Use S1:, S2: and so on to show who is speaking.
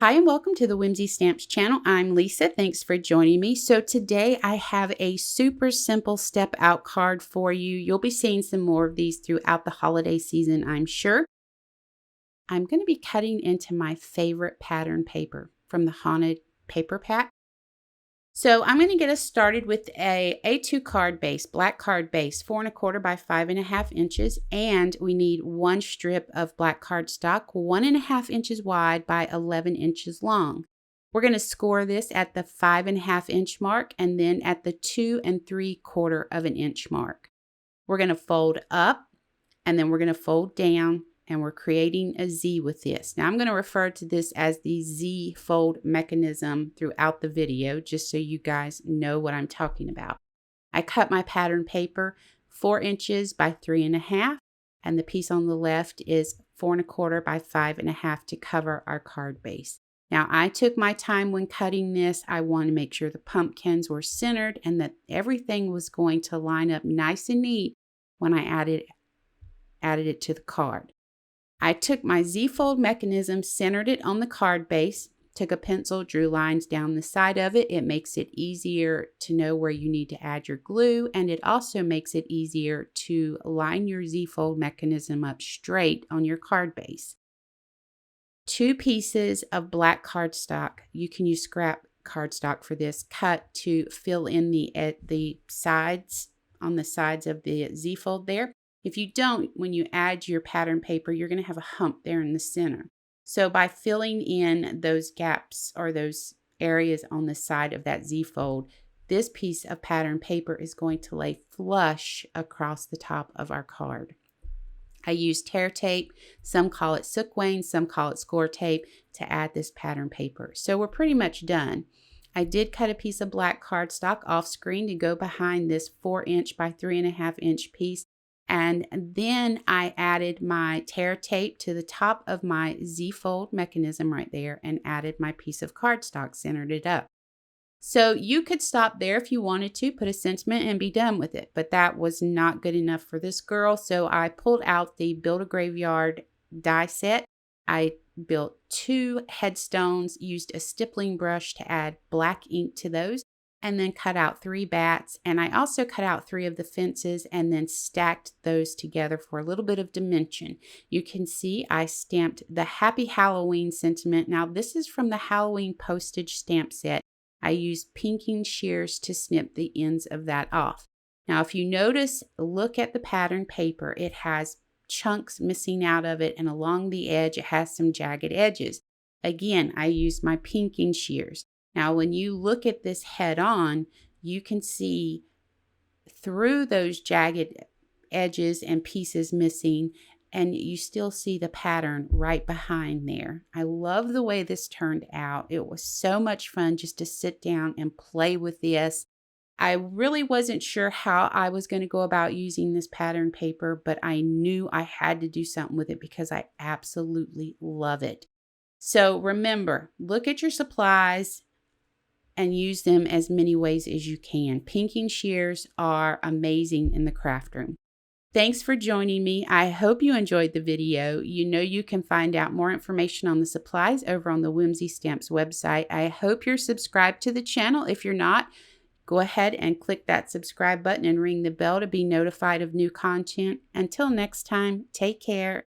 S1: Hi and welcome to the Whimsy Stamps channel. I'm Lisa. Thanks for joining me. So today I have a super simple step out card for you. You'll be seeing some more of these throughout the holiday season, I'm sure. I'm going to be cutting into my favorite pattern paper from the Haunted Paper Pack. So I'm going to get us started with a A2 card base, black card base, 4 1/4 by 5 1/2 inches. And we need one strip of black cardstock, 1 1/2 inches wide by 11 inches long. We're going to score this at the 5 1/2 inch mark and then at the 2 3/4 of an inch mark. We're going to fold up and then we're going to fold down. And we're creating a Z with this. Now I'm going to refer to this as the Z fold mechanism throughout the video, just so you guys know what I'm talking about. I cut my pattern paper 4 inches by 3 1/2, and the piece on the left is 4 1/4 by 5 1/2 to cover our card base. Now I took my time when cutting this. I wanted to make sure the pumpkins were centered and that everything was going to line up nice and neat when I added it to the card. I took my Z-fold mechanism, centered it on the card base, took a pencil, drew lines down the side of it. It makes it easier to know where you need to add your glue, and it also makes it easier to line your Z-fold mechanism up straight on your card base. 2 pieces of black cardstock. You can use scrap cardstock for this, cut to fill in the sides, on the sides of the Z-fold there. If you don't, when you add your pattern paper, you're going to have a hump there in the center. So by filling in those gaps or those areas on the side of that Z-fold, this piece of pattern paper is going to lay flush across the top of our card. I use tear tape. Some call it Sookwane, some call it score tape to add this pattern paper. So we're pretty much done. I did cut a piece of black cardstock off screen to go behind this 4 inch by 3 1/2 inch piece. And then I added my tear tape to the top of my Z-fold mechanism right there and added my piece of cardstock, centered it up. So you could stop there if you wanted to, put a sentiment and be done with it. But that was not good enough for this girl. So I pulled out the Build a Graveyard die set. I built 2 headstones, used a stippling brush to add black ink to those, and then cut out 3 bats. And I also cut out 3 of the fences and then stacked those together for a little bit of dimension. You can see I stamped the Happy Halloween sentiment. Now this is from the Halloween postage stamp set. I used Pinking Shears to snip the ends of that off. Now if you notice, look at the pattern paper. It has chunks missing out of it, and along the edge it has some jagged edges. Again, I used my Pinking Shears. Now, when you look at this head on, you can see through those jagged edges and pieces missing, and you still see the pattern right behind there. I love the way this turned out. It was so much fun just to sit down and play with this. I really wasn't sure how I was going to go about using this pattern paper, but I knew I had to do something with it because I absolutely love it. So remember, look at your supplies and use them as many ways as you can. Pinking shears are amazing in the craft room. Thanks for joining me. I hope you enjoyed the video. You know you can find out more information on the supplies over on the Whimsy Stamps website. I hope you're subscribed to the channel. If you're not, go ahead and click that subscribe button and ring the bell to be notified of new content. Until next time, take care.